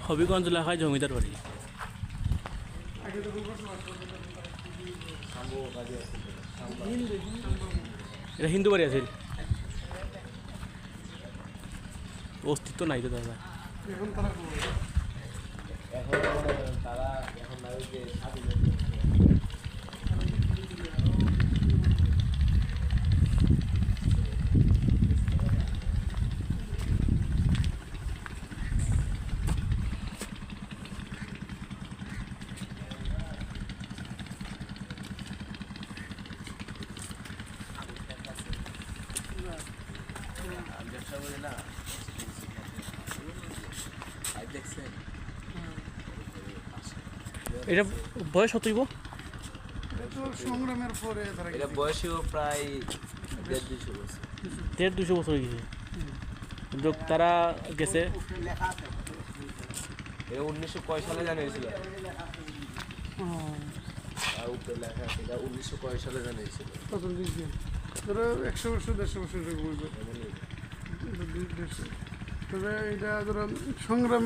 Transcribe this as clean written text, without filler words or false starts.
হবিগঞ্জ এলাকায় জমিদার বাড়ি। এটা হিন্দু বাড়ি আছে, অস্তিত্ব নাই তো দাদা। এটা বয়স হতইব সংগ্রামের পরে এটা বয়সেও প্রায় 150 বছর গেছে, কিন্তু তারা গেছে। এটা 1900 সালে জানিয়েছিল, 1900 সালে জানিয়েছিল। 100 বছর 150 বছর বলবে। তবে এটা ধরো সংগ্রাম